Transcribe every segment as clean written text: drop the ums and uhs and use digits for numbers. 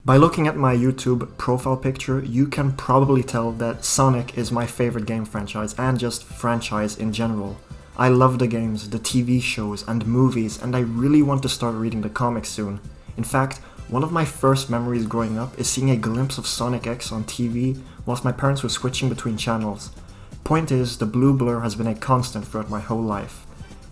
By looking at my YouTube profile picture, you can probably tell that Sonic is my favorite game franchise and just franchise in general. I love the games, the TV shows and movies, and I really want to start reading the comics soon. In fact, one of my first memories growing up is seeing a glimpse of Sonic X on TV whilst my parents were switching between channels. Point is, the blue blur has been a constant throughout my whole life.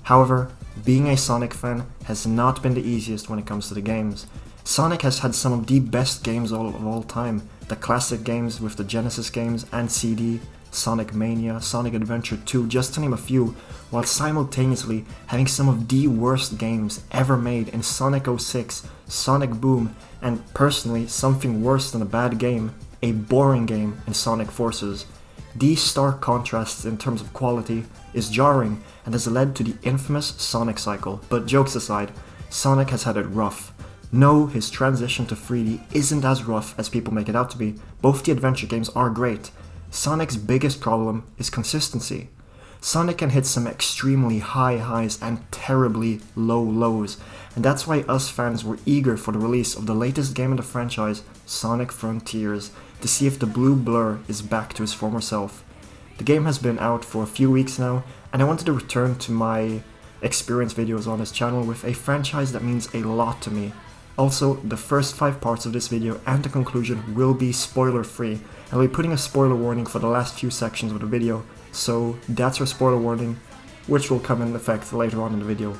However, being a Sonic fan has not been the easiest when it comes to the games. Sonic has had some of the best games of all time. The classic games with the Genesis games and CD, Sonic Mania, Sonic Adventure 2, just to name a few, while simultaneously having some of the worst games ever made in Sonic 06, Sonic Boom, and personally something worse than a bad game, a boring game in Sonic Forces. These stark contrasts in terms of quality is jarring and has led to the infamous Sonic cycle, but jokes aside, Sonic has had it rough. No, his transition to 3D isn't as rough as people make it out to be. Both the adventure games are great. Sonic's biggest problem is consistency. Sonic can hit some extremely high highs and terribly low lows, and that's why us fans were eager for the release of the latest game in the franchise, Sonic Frontiers, to see if the blue blur is back to his former self. The game has been out for a few weeks now, and I wanted to return to my experience videos on this channel with a franchise that means a lot to me. Also, the first 5 parts of this video and the conclusion will be spoiler free, and I'll be putting a spoiler warning for the last few sections of the video, so that's your spoiler warning, which will come in effect later on in the video.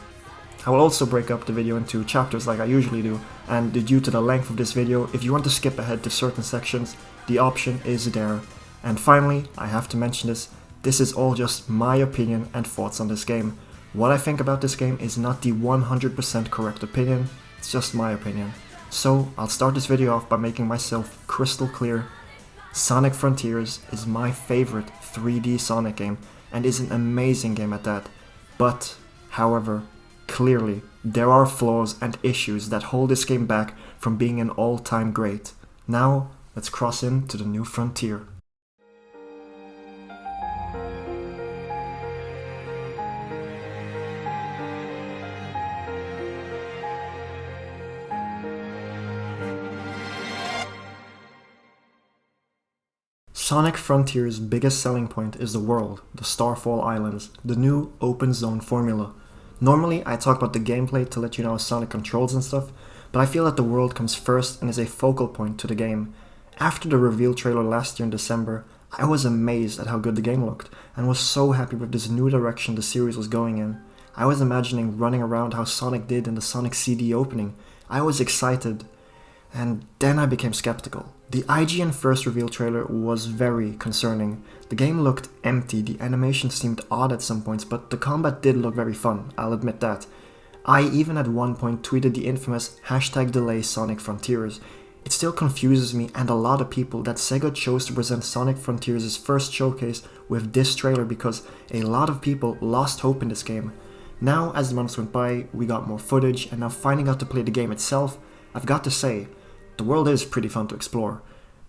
I will also break up the video into chapters like I usually do, and due to the length of this video, if you want to skip ahead to certain sections, the option is there. And finally, I have to mention this is all just my opinion and thoughts on this game. What I think about this game is not the 100% correct opinion, it's just my opinion. So I'll start this video off by making myself crystal clear. Sonic Frontiers is my favorite 3D Sonic game and is an amazing game at that. But, however, clearly there are flaws and issues that hold this game back from being an all-time great. Now, let's cross into the new frontier. Sonic Frontiers' biggest selling point is the world, the Starfall Islands, the new open zone formula. Normally, I talk about the gameplay to let you know how Sonic controls and stuff, but I feel that the world comes first and is a focal point to the game. After the reveal trailer last year in December, I was amazed at how good the game looked, and was so happy with this new direction the series was going in. I was imagining running around how Sonic did in the Sonic CD opening. I was excited, and then I became skeptical. The IGN first reveal trailer was very concerning. The game looked empty, the animation seemed odd at some points, but the combat did look very fun, I'll admit that. I even at one point tweeted the infamous #delay Sonic Frontiers. It still confuses me and a lot of people that Sega chose to present Sonic Frontiers' first showcase with this trailer because a lot of people lost hope in this game. Now, as the months went by, we got more footage, and now finding out to play the game itself, I've got to say, the world is pretty fun to explore.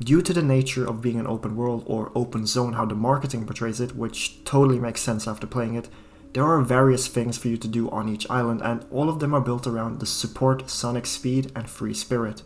Due to the nature of being an open world or open zone, how the marketing portrays it, which totally makes sense after playing it, there are various things for you to do on each island, and all of them are built around the support Sonic's speed and free spirit.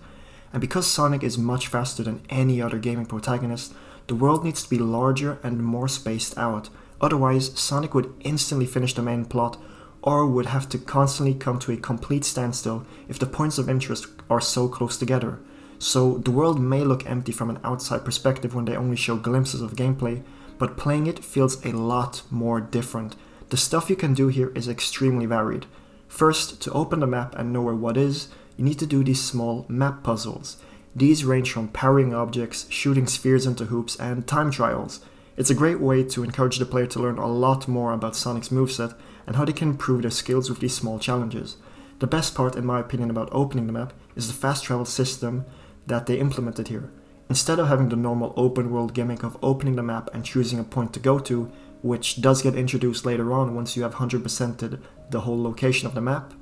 And because Sonic is much faster than any other gaming protagonist, the world needs to be larger and more spaced out, otherwise Sonic would instantly finish the main plot or would have to constantly come to a complete standstill if the points of interest are so close together. So the world may look empty from an outside perspective when they only show glimpses of gameplay, but playing it feels a lot more different. The stuff you can do here is extremely varied. First, to open the map and know where what is, you need to do these small map puzzles. These range from parrying objects, shooting spheres into hoops, and time trials. It's a great way to encourage the player to learn a lot more about Sonic's moveset and how they can improve their skills with these small challenges. The best part, in my opinion, about opening the map is the fast travel system that they implemented here. Instead of having the normal open world gimmick of opening the map and choosing a point to go to, which does get introduced later on once you have 100%ed the whole location of the map,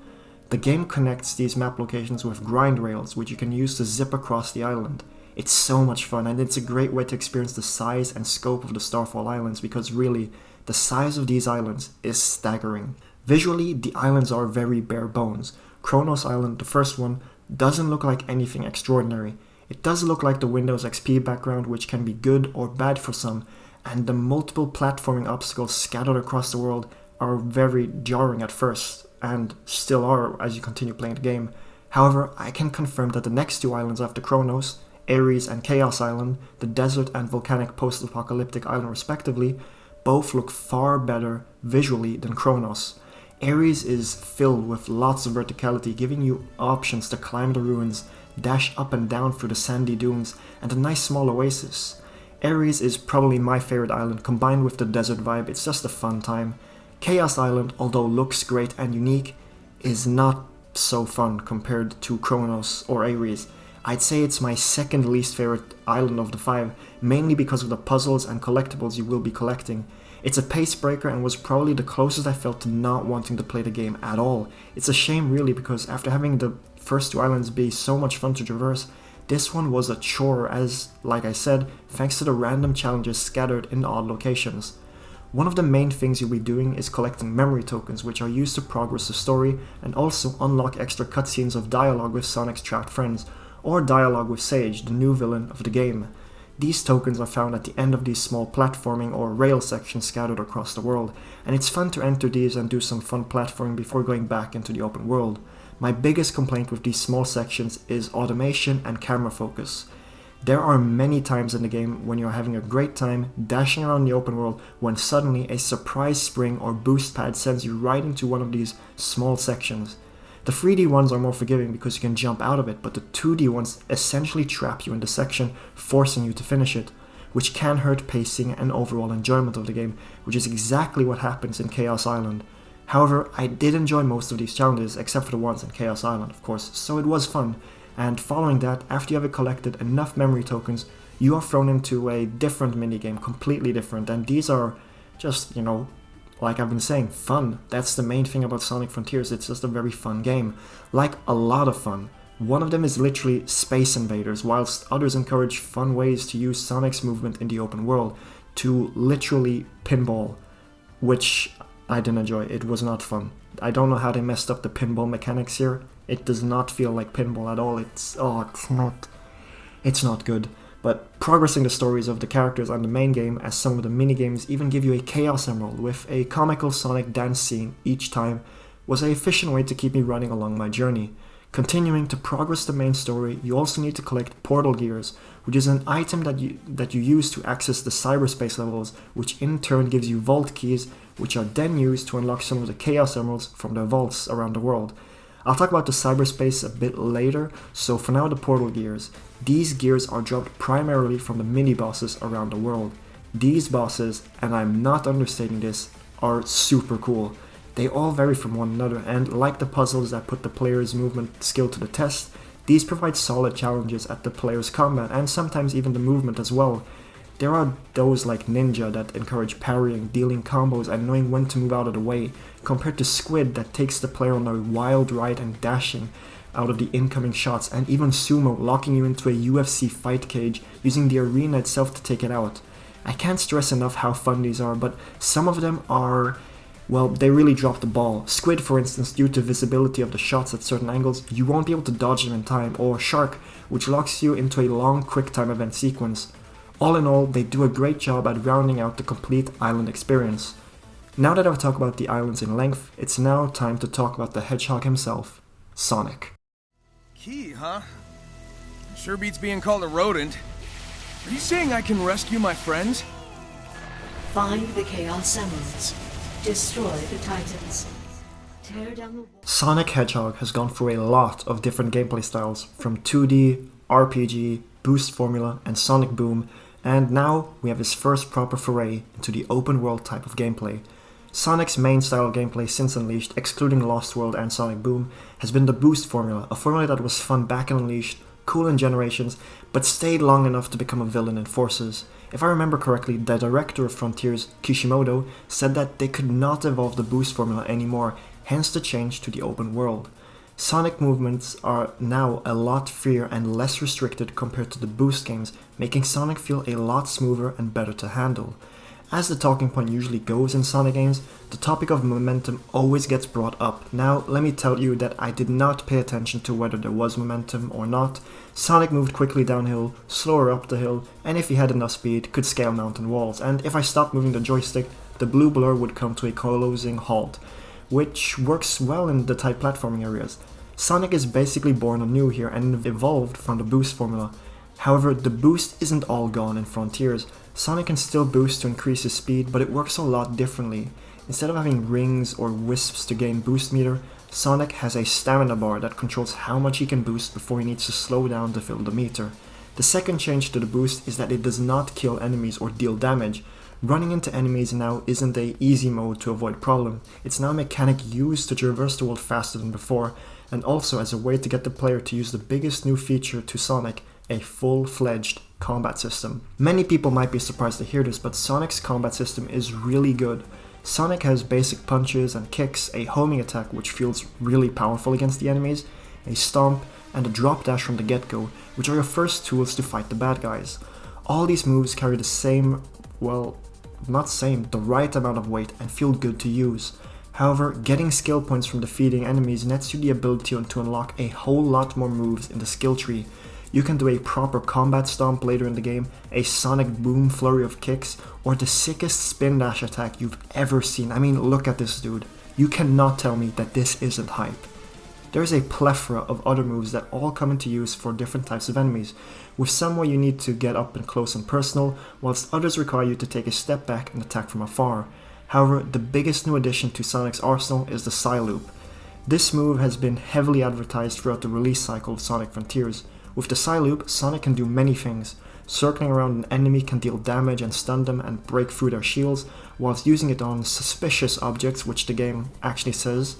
the game connects these map locations with grind rails, which you can use to zip across the island. It's so much fun, and it's a great way to experience the size and scope of the Starfall Islands, because really, the size of these islands is staggering. Visually, the islands are very bare bones. Kronos Island, the first one, doesn't look like anything extraordinary. It does look like the Windows XP background, which can be good or bad for some, and the multiple platforming obstacles scattered across the world are very jarring at first, and still are as you continue playing the game. However, I can confirm that the next two islands after Kronos, Ares and Chaos Island, the desert and volcanic post-apocalyptic island respectively, both look far better visually than Kronos. Ares is filled with lots of verticality, giving you options to climb the ruins, dash up and down through the sandy dunes, and a nice small oasis. Ares is probably my favorite island, combined with the desert vibe. It's just a fun time. Chaos Island, although looks great and unique, is not so fun compared to Kronos or Ares. I'd say it's my second least favorite island of the 5, mainly because of the puzzles and collectibles you will be collecting. It's a pace breaker and was probably the closest I felt to not wanting to play the game at all. It's a shame really, because after having the first two islands be so much fun to traverse, this one was a chore as, like I said, thanks to the random challenges scattered in odd locations. One of the main things you'll be doing is collecting memory tokens, which are used to progress the story and also unlock extra cutscenes of dialogue with Sonic's trapped friends, or dialogue with Sage, the new villain of the game. These tokens are found at the end of these small platforming or rail sections scattered across the world, and it's fun to enter these and do some fun platforming before going back into the open world. My biggest complaint with these small sections is automation and camera focus. There are many times in the game when you're having a great time dashing around the open world when suddenly a surprise spring or boost pad sends you right into one of these small sections. The 3D ones are more forgiving because you can jump out of it, but the 2D ones essentially trap you in the section, forcing you to finish it, which can hurt pacing and overall enjoyment of the game, which is exactly what happens in Chaos Island. However, I did enjoy most of these challenges, except for the ones in Chaos Island, of course, so it was fun. And following that, after you have collected enough memory tokens, you are thrown into a different minigame, completely different, and these are just, like I've been saying, fun. That's the main thing about Sonic Frontiers, it's just a very fun game. Like, a lot of fun. One of them is literally Space Invaders, whilst others encourage fun ways to use Sonic's movement in the open world to literally pinball, which I didn't enjoy. It was not fun. I don't know how they messed up the pinball mechanics here. It does not feel like pinball at all. It's not good. But progressing the stories of the characters on the main game, as some of the minigames even give you a Chaos Emerald with a comical Sonic dance scene each time, was an efficient way to keep me running along my journey. Continuing to progress the main story, you also need to collect Portal Gears, which is an item that you use to access the Cyberspace levels, which in turn gives you Vault Keys, which are then used to unlock some of the Chaos Emeralds from the vaults around the world. I'll talk about the Cyberspace a bit later, so for now the Portal Gears. These gears are dropped primarily from the mini-bosses around the world. These bosses, and I'm not understating this, are super cool. They all vary from one another, and like the puzzles that put the player's movement skill to the test, these provide solid challenges at the player's combat, and sometimes even the movement as well. There are those like Ninja that encourage parrying, dealing combos, and knowing when to move out of the way, compared to Squid that takes the player on a wild ride and dashing out of the incoming shots, and even Sumo locking you into a UFC fight cage, using the arena itself to take it out. I can't stress enough how fun these are, but some of them are, well, they really drop the ball. Squid, for instance, due to visibility of the shots at certain angles, you won't be able to dodge them in time, or Shark, which locks you into a long QuickTime event sequence. All in all, they do a great job at rounding out the complete island experience. Now that I've talked about the islands in length, it's now time to talk about the Hedgehog himself, Sonic. Key, huh? Sure beats being called a rodent. Are you saying I can rescue my friends? Find the Chaos Emeralds. Destroy the Titans. Tear down the wall. Sonic Hedgehog has gone through a lot of different gameplay styles, from 2D, RPG, Boost Formula, and Sonic Boom, and now we have his first proper foray into the open world type of gameplay. Sonic's main style of gameplay since Unleashed, excluding Lost World and Sonic Boom, has been the Boost Formula, a formula that was fun back in Unleashed, cool in Generations, but stayed long enough to become a villain in Forces. If I remember correctly, the director of Frontiers, Kishimoto, said that they could not evolve the Boost Formula anymore, hence the change to the open world. Sonic movements are now a lot freer and less restricted compared to the Boost games, making Sonic feel a lot smoother and better to handle. As the talking point usually goes in Sonic games, the topic of momentum always gets brought up. Now, let me tell you that I did not pay attention to whether there was momentum or not. Sonic moved quickly downhill, slower up the hill, and if he had enough speed, could scale mountain walls. And if I stopped moving the joystick, the blue blur would come to a closing halt, which works well in the tight platforming areas. Sonic is basically born anew here and evolved from the boost formula. However, the boost isn't all gone in Frontiers. Sonic can still boost to increase his speed, but it works a lot differently. Instead of having rings or wisps to gain boost meter, Sonic has a stamina bar that controls how much he can boost before he needs to slow down to fill the meter. The second change to the boost is that it does not kill enemies or deal damage. Running into enemies now isn't a easy mode to avoid problem. It's now a mechanic used to traverse the world faster than before, and also as a way to get the player to use the biggest new feature to Sonic, a full-fledged combat system. Many people might be surprised to hear this, but Sonic's combat system is really good. Sonic has basic punches and kicks, a homing attack which feels really powerful against the enemies, a stomp, and a drop dash from the get-go, which are your first tools to fight the bad guys. All these moves carry the same, well, not same, the right amount of weight and feel good to use. However, getting skill points from defeating enemies nets you the ability to unlock a whole lot more moves in the skill tree. You can do a proper combat stomp later in the game, a sonic boom flurry of kicks, or the sickest spin dash attack you've ever seen. I mean, look at this dude. You cannot tell me that this isn't hype. There's a plethora of other moves that all come into use for different types of enemies, with some where you need to get up and close and personal, whilst others require you to take a step back and attack from afar. However, the biggest new addition to Sonic's arsenal is the Psy Loop. This move has been heavily advertised throughout the release cycle of Sonic Frontiers. With the Psy Loop, Sonic can do many things. Circling around an enemy can deal damage and stun them and break through their shields, whilst using it on suspicious objects, which the game actually says,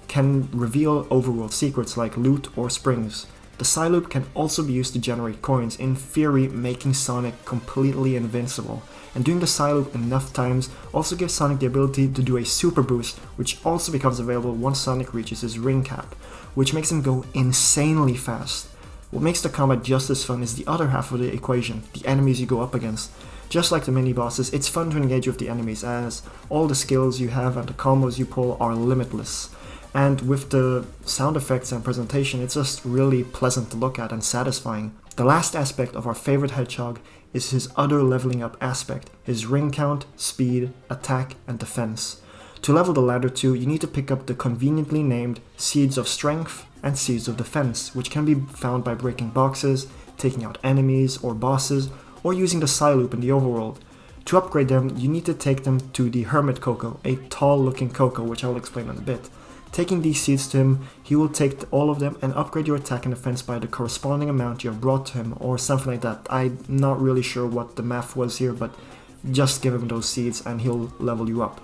can reveal overworld secrets like loot or springs. The Psy Loop can also be used to generate coins, in theory making Sonic completely invincible. And doing the Psy Loop enough times also gives Sonic the ability to do a super boost, which also becomes available once Sonic reaches his ring cap, which makes him go insanely fast. What makes the combat just as fun is the other half of the equation, the enemies you go up against. Just like the mini-bosses, it's fun to engage with the enemies, as all the skills you have and the combos you pull are limitless. And with the sound effects and presentation, it's just really pleasant to look at and satisfying. The last aspect of our favorite Hedgehog is his other leveling up aspect, his ring count, speed, attack, and defense. To level the latter two, you need to pick up the conveniently named Seeds of Strength and Seeds of Defense, which can be found by breaking boxes, taking out enemies or bosses, or using the Psy Loop in the Overworld. To upgrade them, you need to take them to the Hermit Koko, a tall-looking Koko, which I will explain in a bit. Taking these seeds to him, he will take all of them and upgrade your attack and defense by the corresponding amount you have brought to him, or something like that. I'm not really sure what the math was here, but just give him those seeds and he'll level you up.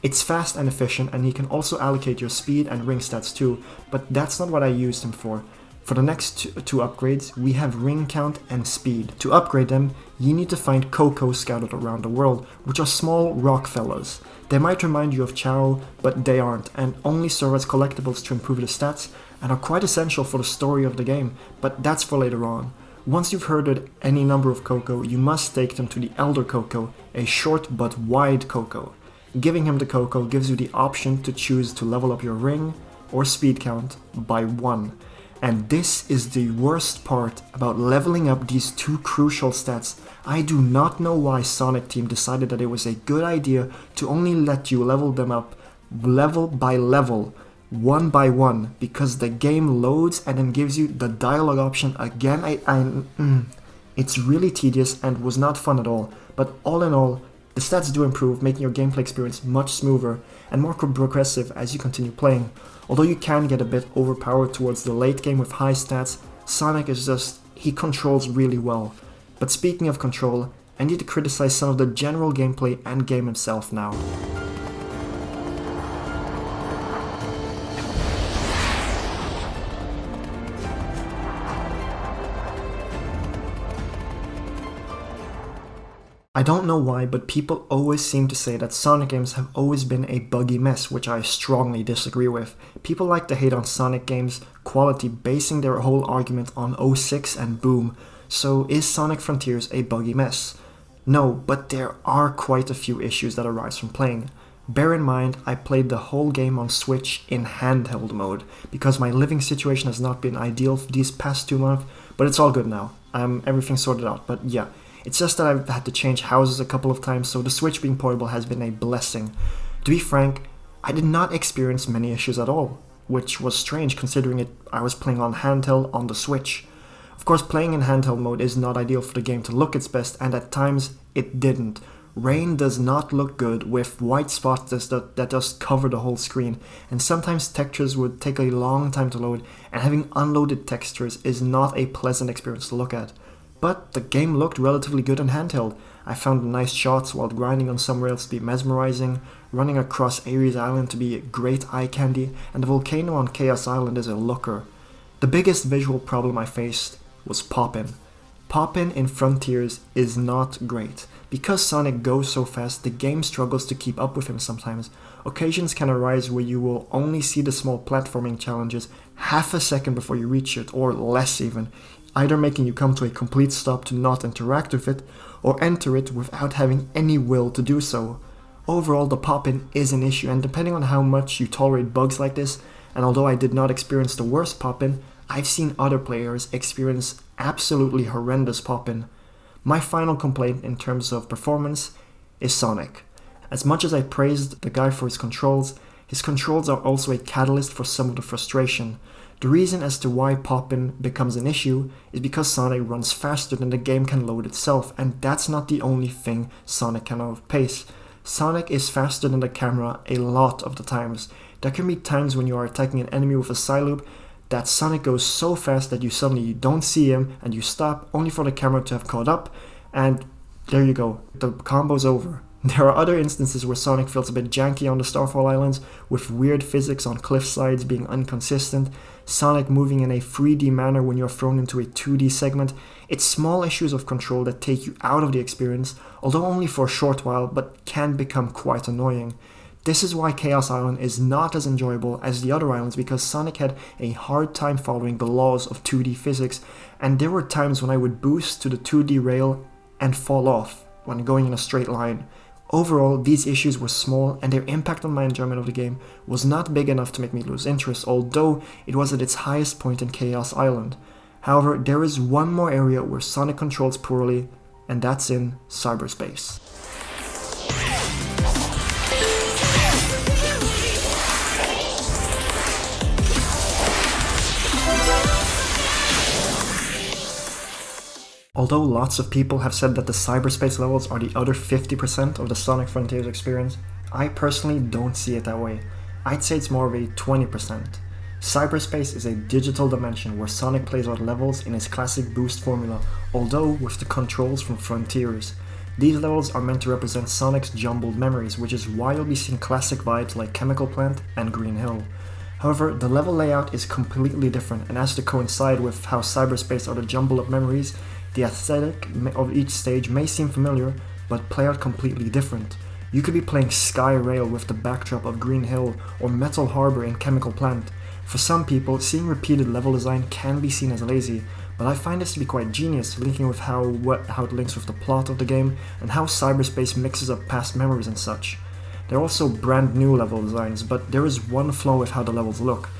It's fast and efficient, and he can also allocate your speed and ring stats too, but that's not what I used him for. For the next two upgrades, we have ring count and speed. To upgrade them, you need to find Kocos scattered around the world, which are small rock fellas. They might remind you of Chao, but they aren't, and only serve as collectibles to improve the stats, and are quite essential for the story of the game, but that's for later on. Once you've herded any number of Koko, you must take them to the Elder Koko, a short but wide Koko. Giving him the Koko gives you the option to choose to level up your ring or speed count by 1. And this is the worst part about leveling up these two crucial stats. I do not know why Sonic Team decided that it was a good idea to only let you level them up level by level, one by one, because the game loads and then gives you the dialogue option again. It's really tedious and was not fun at all, but all in all, the stats do improve, making your gameplay experience much smoother and more progressive as you continue playing. Although you can get a bit overpowered towards the late game with high stats, Sonic is just, he controls really well. But speaking of control, I need to criticize some of the general gameplay and game himself now. I don't know why, but people always seem to say that Sonic games have always been a buggy mess, which I strongly disagree with. People like to hate on Sonic games' quality, basing their whole argument on 06 and Boom. So is Sonic Frontiers a buggy mess? No, but there are quite a few issues that arise from playing. Bear in mind, I played the whole game on Switch in handheld mode, because my living situation has not been ideal for these past 2 months, but it's all good now. Everything's sorted out, but yeah. It's just that I've had to change houses a couple of times, so the Switch being portable has been a blessing. To be frank, I did not experience many issues at all, which was strange considering I was playing on handheld on the Switch. Of course, playing in handheld mode is not ideal for the game to look its best, and at times it didn't. Rain does not look good with white spots that just cover the whole screen, and sometimes textures would take a long time to load, and having unloaded textures is not a pleasant experience to look at. But the game looked relatively good in handheld. I found nice shots while grinding on some rails to be mesmerizing, running across Ares Island to be great eye candy, and the volcano on Chaos Island is a looker. The biggest visual problem I faced was Poppin'. Poppin' in Frontiers is not great. Because Sonic goes so fast, the game struggles to keep up with him sometimes. Occasions can arise where you will only see the small platforming challenges half a second before you reach it, or less even, either making you come to a complete stop to not interact with it, or enter it without having any will to do so. Overall, the Poppin' is an issue, and depending on how much you tolerate bugs like this, and although I did not experience the worst Poppin', I've seen other players experience absolutely horrendous Poppin'. My final complaint in terms of performance is Sonic. As much as I praised the guy for his controls are also a catalyst for some of the frustration. The reason as to why Poppin' becomes an issue is because Sonic runs faster than the game can load itself, and that's not the only thing Sonic can outpace. Sonic is faster than the camera a lot of the times. There can be times when you are attacking an enemy with a side loop that Sonic goes so fast that you suddenly don't see him and you stop only for the camera to have caught up, and there you go, the combo's over. There are other instances where Sonic feels a bit janky on the Starfall Islands, with weird physics on cliff sides being inconsistent, Sonic moving in a 3D manner when you're thrown into a 2D segment. It's small issues of control that take you out of the experience, although only for a short while, but can become quite annoying. This is why Chaos Island is not as enjoyable as the other islands, because Sonic had a hard time following the laws of 2D physics, and there were times when I would boost to the 2D rail and fall off when going in a straight line. Overall, these issues were small, and their impact on my enjoyment of the game was not big enough to make me lose interest, although it was at its highest point in Chaos Island. However, there is one more area where Sonic controls poorly, and that's in Cyberspace. Although lots of people have said that the Cyberspace levels are the other 50% of the Sonic Frontiers experience, I personally don't see it that way. I'd say it's more of a 20%. Cyberspace is a digital dimension where Sonic plays out levels in his classic boost formula, although with the controls from Frontiers. These levels are meant to represent Sonic's jumbled memories, which is why you'll be seeing classic vibes like Chemical Plant and Green Hill. However, the level layout is completely different and has to coincide with how Cyberspace are the jumble of memories. The aesthetic of each stage may seem familiar, but play out completely different. You could be playing Sky Rail with the backdrop of Green Hill or Metal Harbor in Chemical Plant. For some people, seeing repeated level design can be seen as lazy, but I find this to be quite genius, linking with how it links with the plot of the game and how Cyberspace mixes up past memories and such. There are also brand new level designs, but there is one flaw with how the levels look,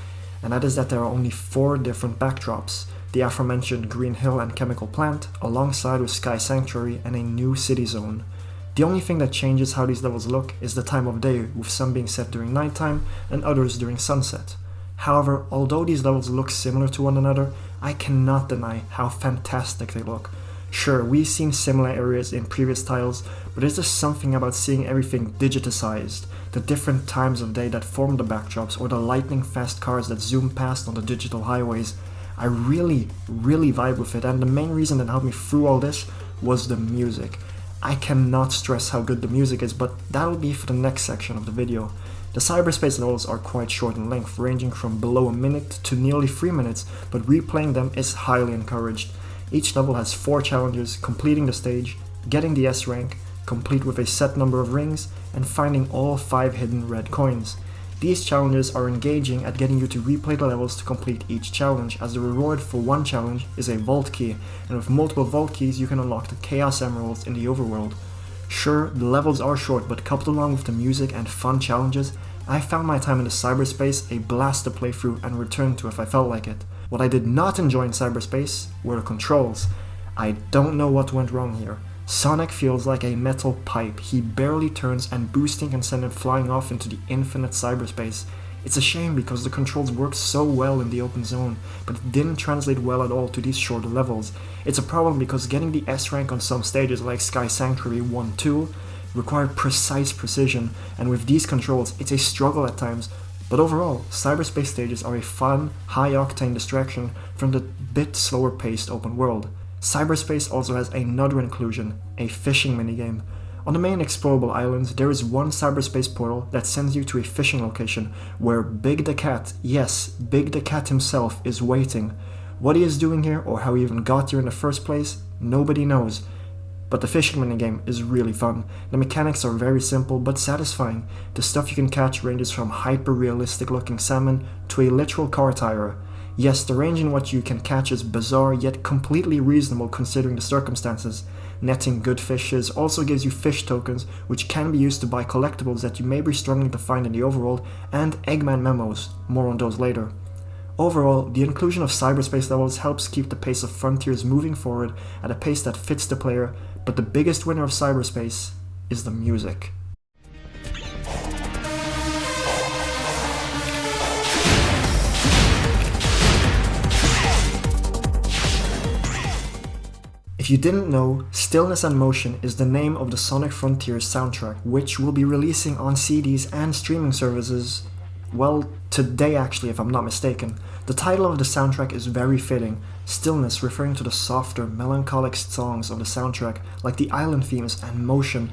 and that is that there are only 4 different backdrops. The aforementioned Green Hill and Chemical Plant, alongside with Sky Sanctuary and a new city zone. The only thing that changes how these levels look is the time of day, with some being set during nighttime and others during sunset. However, although these levels look similar to one another, I cannot deny how fantastic they look. Sure, we've seen similar areas in previous titles, but there's just something about seeing everything digitized, the different times of day that form the backdrops, or the lightning fast cars that zoom past on the digital highways. I really vibe with it, and the main reason that helped me through all this was the music. I cannot stress how good the music is, but that'll be for the next section of the video. The Cyberspace levels are quite short in length, ranging from below a minute to nearly 3 minutes, but replaying them is highly encouraged. Each level has 4 challenges: completing the stage, getting the S rank, complete with a set number of rings, and finding all 5 hidden red coins. These challenges are engaging at getting you to replay the levels to complete each challenge, as the reward for one challenge is a vault key, and with multiple vault keys you can unlock the Chaos Emeralds in the Overworld. Sure, the levels are short, but coupled along with the music and fun challenges, I found my time in the Cyberspace a blast to play through and return to if I felt like it. What I did not enjoy in Cyberspace were the controls. I don't know what went wrong here. Sonic feels like a metal pipe. He barely turns and boosting can send him flying off into the infinite cyberspace. It's a shame because the controls work so well in the open zone, but it didn't translate well at all to these shorter levels. It's a problem because getting the S rank on some stages like Sky Sanctuary 1-2 required precise precision, and with these controls it's a struggle at times. But overall, Cyberspace stages are a fun, high-octane distraction from the bit slower-paced open world. Cyberspace also has another inclusion, a fishing minigame. On the main explorable islands, there is one cyberspace portal that sends you to a fishing location where Big the Cat, yes, Big the Cat himself, is waiting. What he is doing here or how he even got here in the first place, nobody knows. But the fishing minigame is really fun. The mechanics are very simple but satisfying. The stuff you can catch ranges from hyper-realistic looking salmon to a literal car tire. Yes, the range in what you can catch is bizarre yet completely reasonable considering the circumstances. Netting good fishes also gives you fish tokens which can be used to buy collectibles that you may be struggling to find in the overworld, and Eggman memos, more on those later. Overall, the inclusion of cyberspace levels helps keep the pace of Frontiers moving forward at a pace that fits the player, but the biggest winner of cyberspace is the music. If you didn't know, Stillness and Motion is the name of the Sonic Frontiers soundtrack, which will be releasing on CDs and streaming services, well, today actually if I'm not mistaken. The title of the soundtrack is very fitting, Stillness referring to the softer, melancholic songs of the soundtrack, like the island themes, and Motion,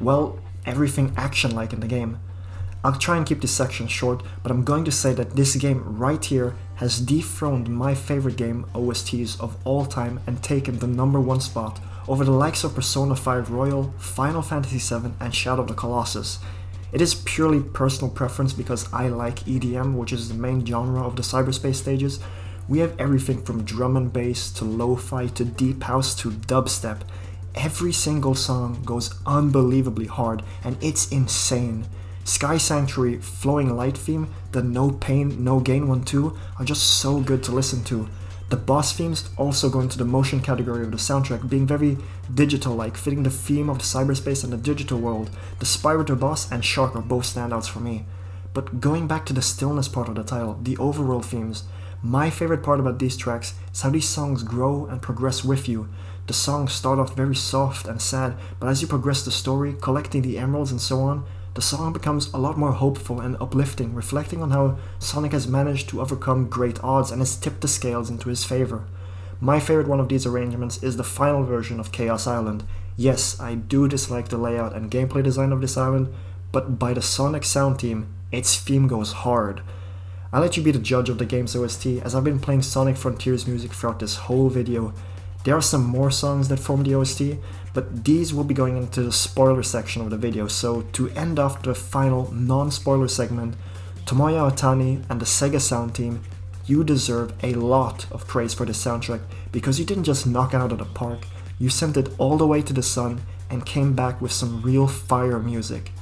well, everything action-like in the game. I'll try and keep this section short, but I'm going to say that this game right here has dethroned my favorite game OSTs of all time and taken the #1 spot over the likes of Persona 5 Royal, Final Fantasy VII, and Shadow of the Colossus. It is purely personal preference because I like EDM, which is the main genre of the cyberspace stages. We have everything from drum and bass to lo-fi to deep house to dubstep. Every single song goes unbelievably hard and it's insane. Sky Sanctuary, Flowing Light theme, the No Pain, No Gain one too, are just so good to listen to. The boss themes also go into the motion category of the soundtrack, being very digital-like, fitting the theme of the cyberspace and the digital world. The Spyro boss and Shark are both standouts for me. But going back to the stillness part of the title, the overworld themes, my favorite part about these tracks is how these songs grow and progress with you. The songs start off very soft and sad, but as you progress the story, collecting the emeralds and so on, the song becomes a lot more hopeful and uplifting, reflecting on how Sonic has managed to overcome great odds and has tipped the scales into his favor. My favorite one of these arrangements is the final version of Chaos Island. Yes, I do dislike the layout and gameplay design of this island, but by the Sonic sound team, its theme goes hard. I'll let you be the judge of the game's OST, as I've been playing Sonic Frontiers music throughout this whole video. There are some more songs that form the OST, but these will be going into the spoiler section of the video, so to end off the final non-spoiler segment, Tomoya Otani and the Sega sound team, you deserve a lot of praise for this soundtrack, because you didn't just knock it out of the park, you sent it all the way to the sun and came back with some real fire music.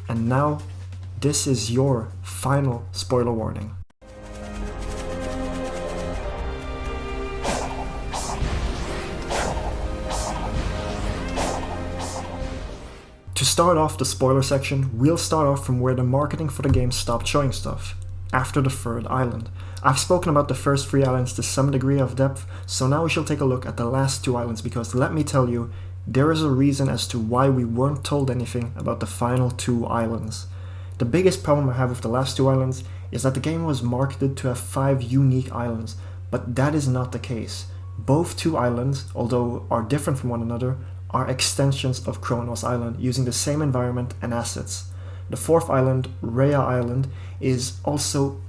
And now, this is your final spoiler warning. To start off the spoiler section, we'll start off from where the marketing for the game stopped showing stuff, after the third island. I've spoken about the first 3 islands to some degree of depth, so now we shall take a look at the last 2 islands, because let me tell you, there is a reason as to why we weren't told anything about the final 2 islands. The biggest problem I have with the last 2 islands is that the game was marketed to have 5 unique islands, but that is not the case. Both 2 islands, although are different from one another, are extensions of Kronos Island, using the same environment and assets. The 4th island, Rhea Island, is also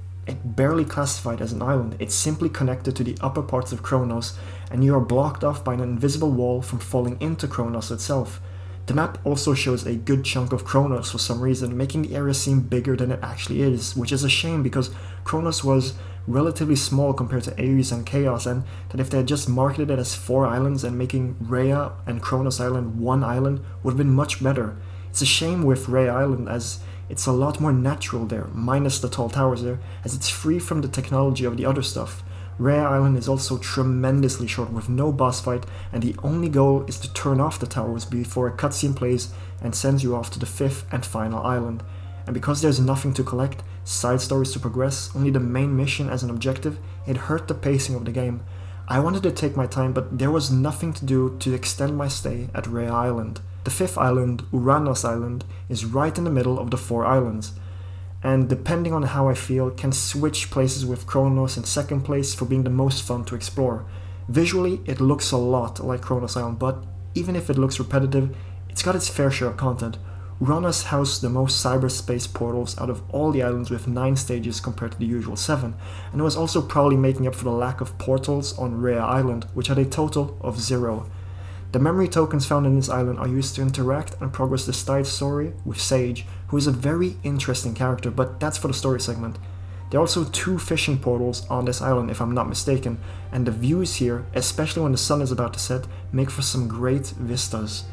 barely classified as an island. It's simply connected to the upper parts of Kronos, and you are blocked off by an invisible wall from falling into Kronos itself. The map also shows a good chunk of Kronos for some reason, making the area seem bigger than it actually is, which is a shame because Kronos was relatively small compared to Ares and Chaos, and that if they had just marketed it as 4 islands and making Rhea and Kronos Island one island would have been much better. It's a shame with Rhea Island as it's a lot more natural there, minus the tall towers there, as it's free from the technology of the other stuff. Rhea Island is also tremendously short with no boss fight, and the only goal is to turn off the towers before a cutscene plays and sends you off to the 5th and final island. And because there's nothing to collect, side stories to progress, only the main mission as an objective, it hurt the pacing of the game. I wanted to take my time, but there was nothing to do to extend my stay at Rhea Island. The 5th island, Uranos Island, is right in the middle of the 4 islands, and depending on how I feel, can switch places with Kronos in 2nd place for being the most fun to explore. Visually, it looks a lot like Kronos Island, but even if it looks repetitive, it's got its fair share of content. Uranos housed the most cyberspace portals out of all the islands with 9 stages compared to the usual 7, and it was also probably making up for the lack of portals on Rhea Island, which had a total of 0. The memory tokens found in this island are used to interact and progress the side story with Sage, who is a very interesting character, but that's for the story segment. There are also 2 fishing portals on this island if I'm not mistaken, and the views here, especially when the sun is about to set, make for some great vistas.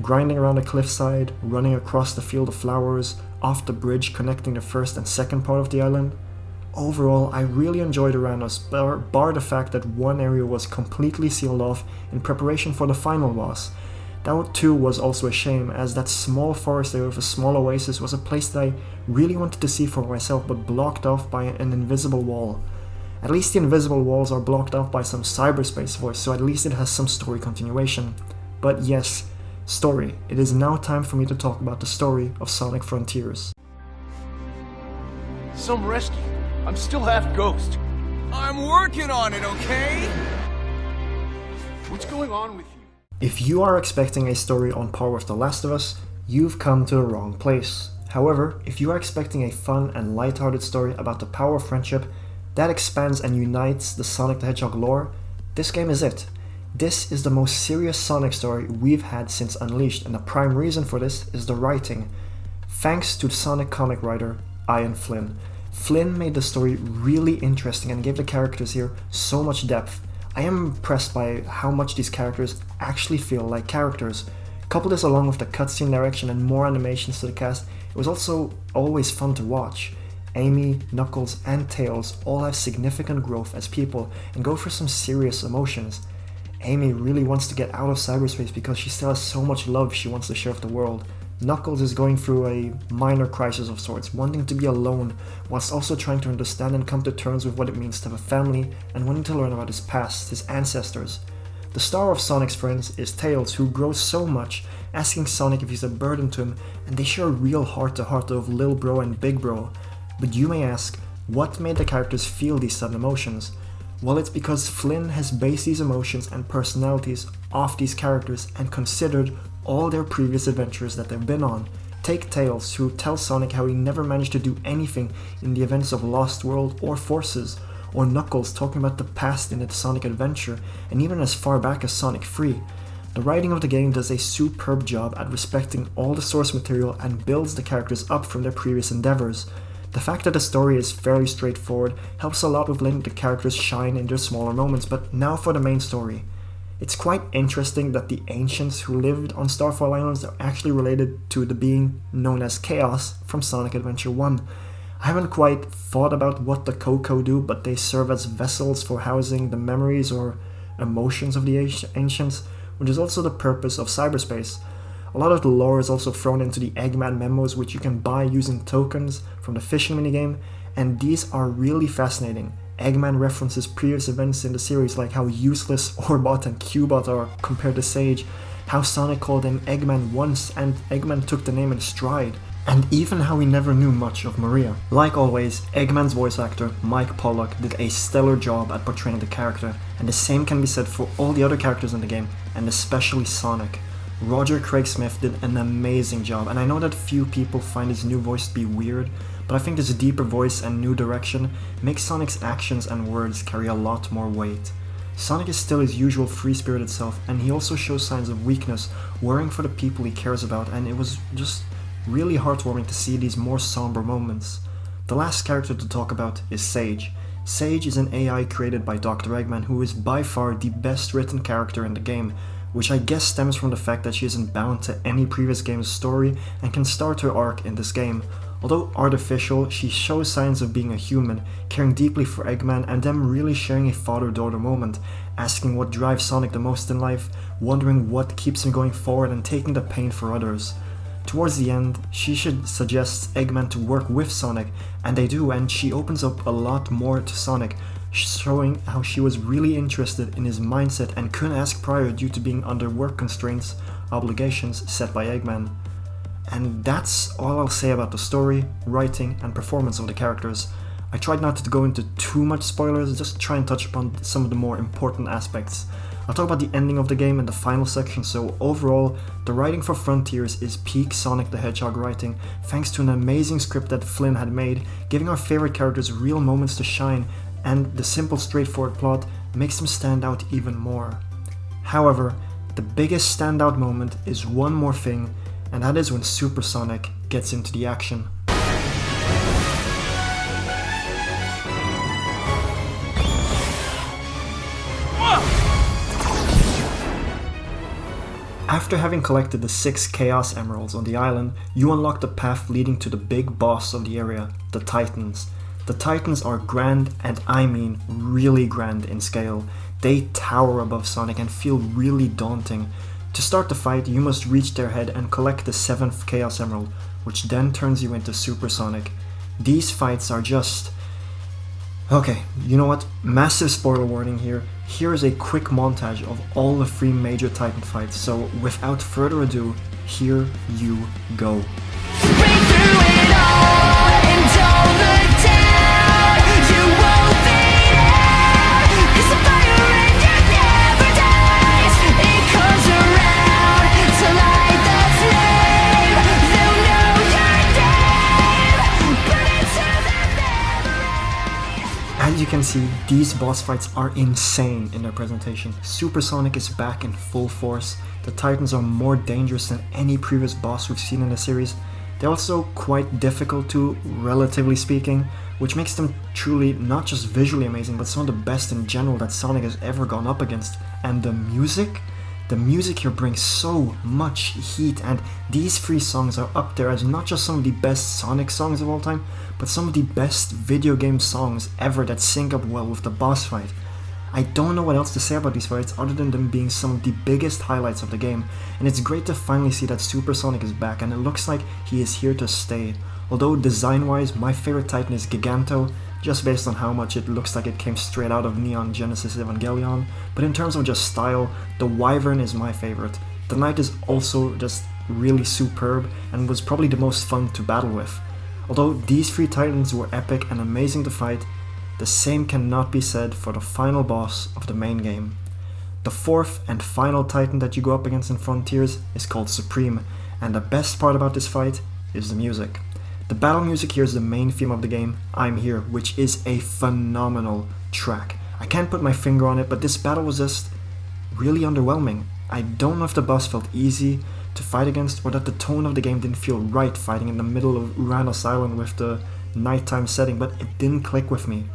Grinding around a cliffside, running across the field of flowers, off the bridge connecting the 1st and 2nd part of the island. Overall, I really enjoyed Uranos, bar the fact that one area was completely sealed off in preparation for the final boss. That too was also a shame, as that small forest area with a small oasis was a place that I really wanted to see for myself but blocked off by an invisible wall. At least the invisible walls are blocked off by some cyberspace voice, so at least it has some story continuation. But yes, story. It is now time for me to talk about the story of Sonic Frontiers. Some rescue. I'm still half ghost. I'm working on it, okay? What's going on with you? If you are expecting a story on par with The Last of Us, you've come to the wrong place. However, if you are expecting a fun and lighthearted story about the power of friendship that expands and unites the Sonic the Hedgehog lore, this game is it. This is the most serious Sonic story we've had since Unleashed, and the prime reason for this is the writing. Thanks to Sonic comic writer Ian Flynn. Flynn made the story really interesting and gave the characters here so much depth. I am impressed by how much these characters actually feel like characters. Couple this along with the cutscene direction and more animations to the cast, it was also always fun to watch. Amy, Knuckles, and Tails all have significant growth as people and go through some serious emotions. Amy really wants to get out of cyberspace because she still has so much love she wants to share with the world. Knuckles is going through a minor crisis of sorts, wanting to be alone, whilst also trying to understand and come to terms with what it means to have a family and wanting to learn about his past, his ancestors. The star of Sonic's friends is Tails, who grows so much, asking Sonic if he's a burden to him, and they share a real heart-to-heart of Lil Bro and Big Bro. But you may ask, what made the characters feel these sudden emotions? Well, it's because Flynn has based these emotions and personalities off these characters and considered all their previous adventures that they've been on. Take Tails, who tells Sonic how he never managed to do anything in the events of Lost World or Forces, or Knuckles talking about the past in its Sonic adventure, and even as far back as Sonic 3. The writing of the game does a superb job at respecting all the source material and builds the characters up from their previous endeavors. The fact that the story is fairly straightforward helps a lot with letting the characters shine in their smaller moments, but now for the main story. It's quite interesting that the ancients who lived on Starfall Islands are actually related to the being known as Chaos from Sonic Adventure 1. I haven't quite thought about what the Kocos do, but they serve as vessels for housing the memories or emotions of the ancients, which is also the purpose of cyberspace. A lot of the lore is also thrown into the Eggman memos, which you can buy using tokens from the fishing minigame, and these are really fascinating. Eggman references previous events in the series, like how useless Orbot and Cubot are compared to Sage, how Sonic called him Eggman once and Eggman took the name in stride, and even how he never knew much of Maria. Like always, Eggman's voice actor, Mike Pollock, did a stellar job at portraying the character, and the same can be said for all the other characters in the game, and especially Sonic. Roger Craig Smith did an amazing job, and I know that few people find his new voice to be weird, but I think this deeper voice and new direction makes Sonic's actions and words carry a lot more weight. Sonic is still his usual free-spirited self, and he also shows signs of weakness, worrying for the people he cares about, and it was just really heartwarming to see these more somber moments. The last character to talk about is Sage. Sage is an AI created by Dr. Eggman, who is by far the best written character in the game, which I guess stems from the fact that she isn't bound to any previous game's story and can start her arc in this game. Although artificial, she shows signs of being a human, caring deeply for Eggman and them really sharing a father-daughter moment, asking what drives Sonic the most in life, wondering what keeps him going forward and taking the pain for others. Towards the end, she suggests Eggman to work with Sonic, and they do, and she opens up a lot more to Sonic, showing how she was really interested in his mindset and couldn't ask prior due to being under work constraints, obligations set by Eggman. And that's all I'll say about the story, writing, and performance of the characters. I tried not to go into too much spoilers, just try and touch upon some of the more important aspects. I'll talk about the ending of the game in the final section, so overall, the writing for Frontiers is peak Sonic the Hedgehog writing, thanks to an amazing script that Flynn had made, giving our favorite characters real moments to shine, and the simple straightforward plot makes them stand out even more. However, the biggest standout moment is one more thing, and that is when Super Sonic gets into the action. After having collected the 6 Chaos Emeralds on the island, you unlock the path leading to the big boss of the area, the Titans. The Titans are grand, and I mean really grand in scale. They tower above Sonic and feel really daunting. To start the fight, you must reach their head and collect the 7th Chaos Emerald, which then turns you into Super Sonic. These fights are just... Okay, you know what? Massive spoiler warning here. Here is a quick montage of all the 3 major Titan fights, so without further ado, here you go. As you can see, these boss fights are insane in their presentation. Super Sonic is back in full force. The Titans are more dangerous than any previous boss we've seen in the series. They're also quite difficult too, relatively speaking, which makes them truly not just visually amazing, but some of the best in general that Sonic has ever gone up against. And the music here brings so much heat, and these 3 songs are up there as not just some of the best Sonic songs of all time, but some of the best video game songs ever that sync up well with the boss fight. I don't know what else to say about these fights other than them being some of the biggest highlights of the game, and it's great to finally see that Super Sonic is back, and it looks like he is here to stay. Although design-wise, my favorite Titan is Giganto, just based on how much it looks like it came straight out of Neon Genesis Evangelion, but in terms of just style, the Wyvern is my favorite. The Knight is also just really superb and was probably the most fun to battle with. Although these 3 Titans were epic and amazing to fight, the same cannot be said for the final boss of the main game. The 4th and final Titan that you go up against in Frontiers is called Supreme, and the best part about this fight is the music. The battle music here is the main theme of the game, I'm Here, which is a phenomenal track. I can't put my finger on it, but this battle was just really underwhelming. I don't know if the boss felt easy to fight against, or that the tone of the game didn't feel right fighting in the middle of Kronos Island with the nighttime setting, but it didn't click with me.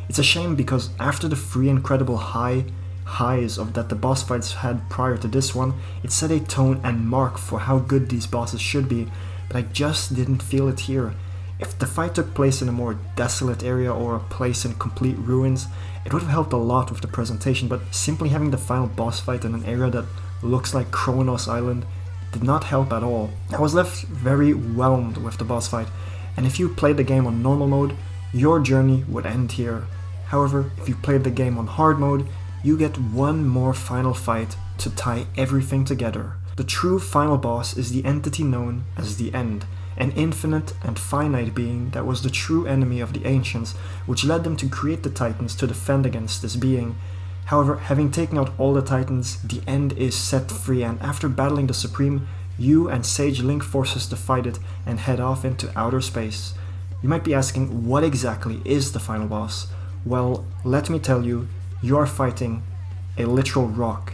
It's a shame because after the 3 incredible highs of that the boss fights had prior to this one, it set a tone and mark for how good these bosses should be, but I just didn't feel it here. If the fight took place in a more desolate area or a place in complete ruins, it would have helped a lot with the presentation, but simply having the final boss fight in an area that looks like Kronos Island did not help at all. I was left very whelmed with the boss fight, and if you played the game on normal mode, your journey would end here. However, if you played the game on hard mode, you get one more final fight to tie everything together. The true final boss is the entity known as the End, an infinite and finite being that was the true enemy of the Ancients, which led them to create the Titans to defend against this being. However, having taken out all the Titans, the End is set free, and after battling the Supreme, you and Sage link forces to fight it and head off into outer space. You might be asking, what exactly is the final boss? Well, let me tell you, you are fighting a literal rock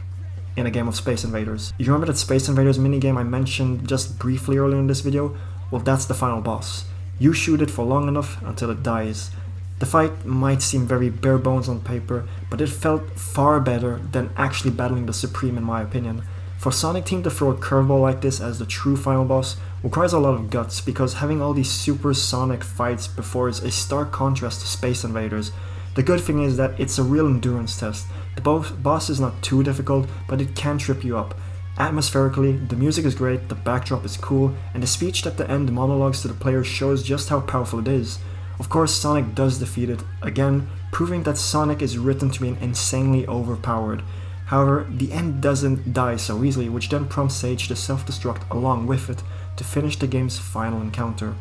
in a game of Space Invaders. You remember that Space Invaders minigame I mentioned just briefly earlier in this video? Well, that's the final boss. You shoot it for long enough until it dies. The fight might seem very bare bones on paper, but it felt far better than actually battling the Supreme in my opinion. For Sonic Team to throw a curveball like this as the true final boss requires a lot of guts, because having all these super Sonic fights before is a stark contrast to Space Invaders. The good thing is that it's a real endurance test. The boss is not too difficult, but it can trip you up. Atmospherically, the music is great, the backdrop is cool, and the speech at the end monologues to the player shows just how powerful it is. Of course, Sonic does defeat it, again, proving that Sonic is written to be insanely overpowered. However, the end doesn't die so easily, which then prompts Sage to self-destruct along with it to finish the game's final encounter.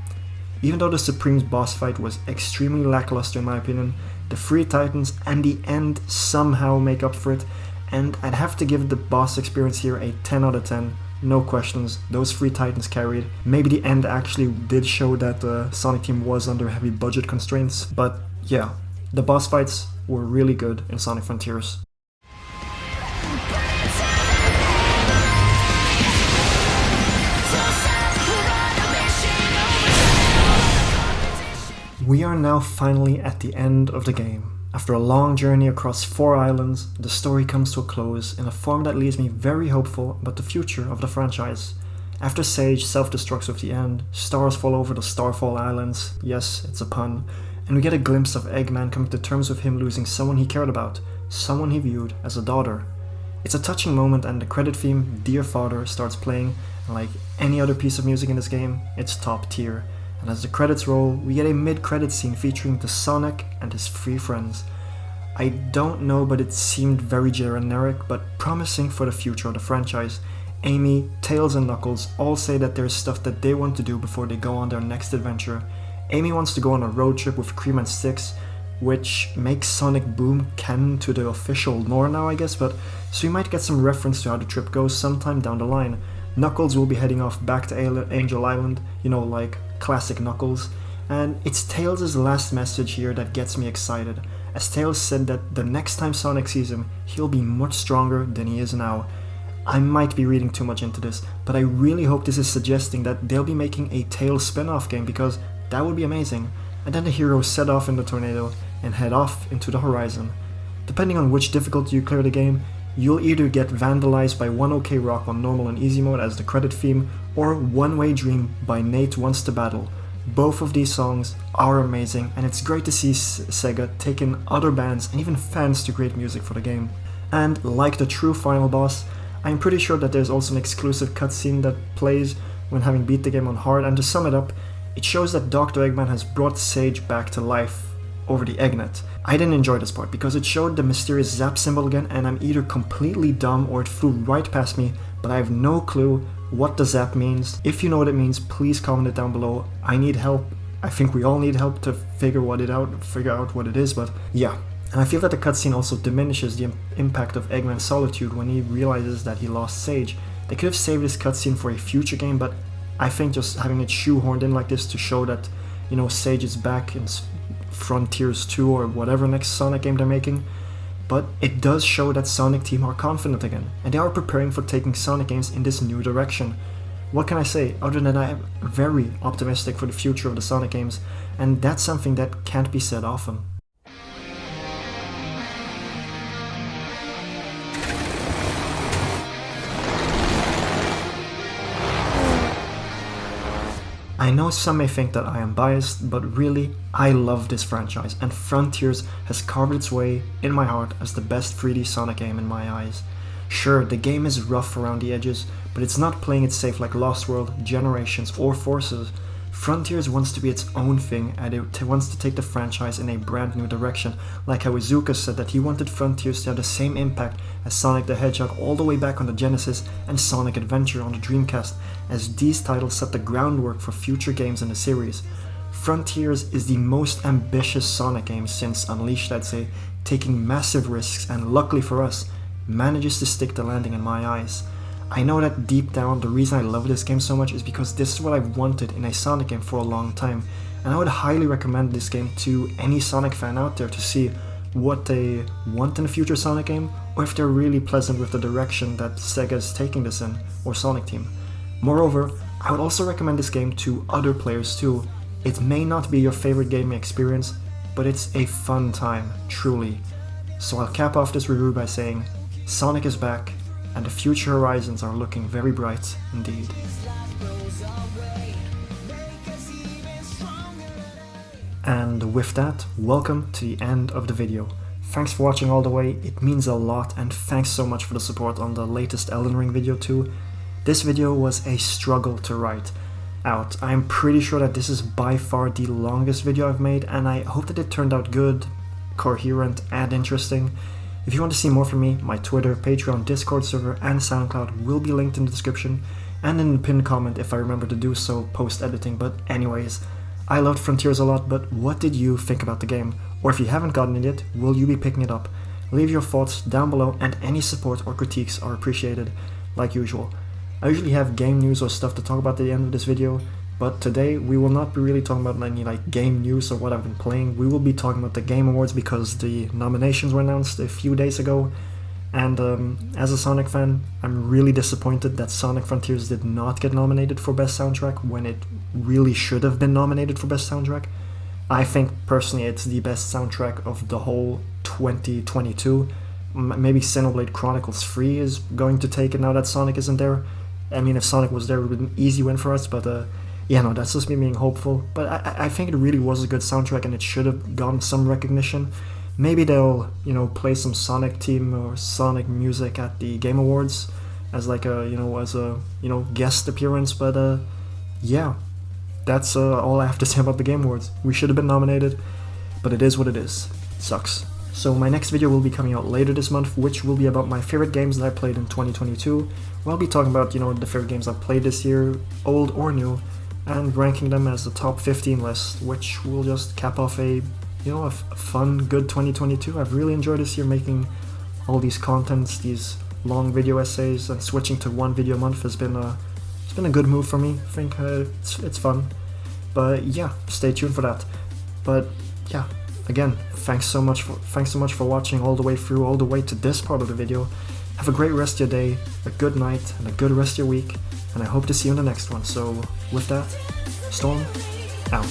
Even though the Supreme's boss fight was extremely lackluster in my opinion, the Three Titans and the end somehow make up for it, and I'd have to give the boss experience here a 10 out of 10. No questions, those Three Titans carried. Maybe the end actually did show that Sonic Team was under heavy budget constraints, but yeah, the boss fights were really good in Sonic Frontiers. We are now finally at the end of the game. After a long journey across 4 islands, the story comes to a close in a form that leaves me very hopeful about the future of the franchise. After Sage self-destructs with the end, stars fall over the Starfall Islands, yes, it's a pun, and we get a glimpse of Eggman coming to terms with him losing someone he cared about, someone he viewed as a daughter. It's a touching moment, and the credit theme, Dear Father, starts playing, and like any other piece of music in this game, it's top tier. And as the credits roll, we get a mid-credit scene featuring the Sonic and his 3 friends. I don't know, but it seemed very generic, but promising for the future of the franchise. Amy, Tails and Knuckles all say that there's stuff that they want to do before they go on their next adventure. Amy wants to go on a road trip with Cream and Sticks, which makes Sonic Boom canon to the official lore now I guess, but so we might get some reference to how the trip goes sometime down the line. Knuckles will be heading off back to Angel Island, you know, like classic Knuckles, and it's Tails' last message here that gets me excited, as Tails said that the next time Sonic sees him, he'll be much stronger than he is now. I might be reading too much into this, but I really hope this is suggesting that they'll be making a Tails spin-off game, because that would be amazing. And then the heroes set off in the tornado and head off into the horizon. Depending on which difficulty you clear the game, you'll either get vandalized by One OK Rock on normal and easy mode as the credit theme, or One Way Dream by Nate Wants to Battle. Both of these songs are amazing, and it's great to see Sega taking other bands and even fans to create music for the game. And like the true final boss, I'm pretty sure that there's also an exclusive cutscene that plays when having beat the game on hard, and to sum it up, it shows that Dr. Eggman has brought Sage back to life over the Eggnet. I didn't enjoy this part because it showed the mysterious zap symbol again, and I'm either completely dumb or it flew right past me, but I have no clue what the zap means. If you know what it means, please comment it down below. I need help. I think we all need help to figure out what it is, but yeah. And I feel that the cutscene also diminishes the impact of Eggman's solitude when he realizes that he lost Sage. They could have saved this cutscene for a future game, but I think just having it shoehorned in like this to show that, you know, Sage is back in Frontiers 2 or whatever next Sonic game they're making. But it does show that Sonic Team are confident again, and they are preparing for taking Sonic games in this new direction. What can I say other than I am very optimistic for the future of the Sonic games, and that's something that can't be said often. I know some may think that I am biased, but really, I love this franchise, and Frontiers has carved its way in my heart as the best 3D Sonic game in my eyes. Sure, the game is rough around the edges, but it's not playing it safe like Lost World, Generations, or Forces. Frontiers wants to be its own thing, and it wants to take the franchise in a brand new direction, like how Iizuka said that he wanted Frontiers to have the same impact as Sonic the Hedgehog all the way back on the Genesis and Sonic Adventure on the Dreamcast, as these titles set the groundwork for future games in the series. Frontiers is the most ambitious Sonic game since Unleashed, I'd say, taking massive risks, and luckily for us, manages to stick the landing in my eyes. I know that deep down the reason I love this game so much is because this is what I've wanted in a Sonic game for a long time, and I would highly recommend this game to any Sonic fan out there to see what they want in a future Sonic game, or if they're really pleasant with the direction that Sega is taking this in, or Sonic Team. Moreover, I would also recommend this game to other players too. It may not be your favorite gaming experience, but it's a fun time, truly. So I'll cap off this review by saying, Sonic is back, and the future horizons are looking very bright indeed. And with that, welcome to the end of the video. Thanks for watching all the way, it means a lot, and thanks so much for the support on the latest Elden Ring video too. This video was a struggle to write out. I'm pretty sure that this is by far the longest video I've made, and I hope that it turned out good, coherent, and interesting. If you want to see more from me, my Twitter, Patreon, Discord server, and SoundCloud will be linked in the description, and in the pinned comment if I remember to do so post-editing. But anyways, I loved Frontiers a lot, but what did you think about the game? Or if you haven't gotten it yet, will you be picking it up? Leave your thoughts down below, and any support or critiques are appreciated, like usual. I usually have game news or stuff to talk about at the end of this video, but today we will not be really talking about any game news or what I've been playing. We will be talking about the Game Awards because the nominations were announced a few days ago, and as a Sonic fan, I'm really disappointed that Sonic Frontiers did not get nominated for Best Soundtrack when it really should have been nominated for Best Soundtrack. I think personally it's the best soundtrack of the whole 2022. Maybe Xenoblade Chronicles 3 is going to take it now that Sonic isn't there. I mean, if Sonic was there, it would have been an easy win for us, but yeah, no, that's just me being hopeful. But I think it really was a good soundtrack, and it should have gotten some recognition. Maybe they'll, play some Sonic Team or Sonic music at the Game Awards as a guest appearance. But yeah, that's all I have to say about the Game Awards. We should have been nominated, but it is what it is. It sucks. So my next video will be coming out later this month, which will be about my favorite games that I played in 2022. Where I'll be talking about, the favorite games I've played this year, old or new, and ranking them as the top 15 list, which will just cap off a fun, good 2022. I've really enjoyed this year making all these contents, these long video essays, and switching to one video a month has been a good move for me. I think it's fun. But yeah, stay tuned for that. But yeah, again, thanks so much for watching all the way through, all the way to this part of the video. Have a great rest of your day, a good night, and a good rest of your week, and I hope to see you in the next one. So with that, Storm out.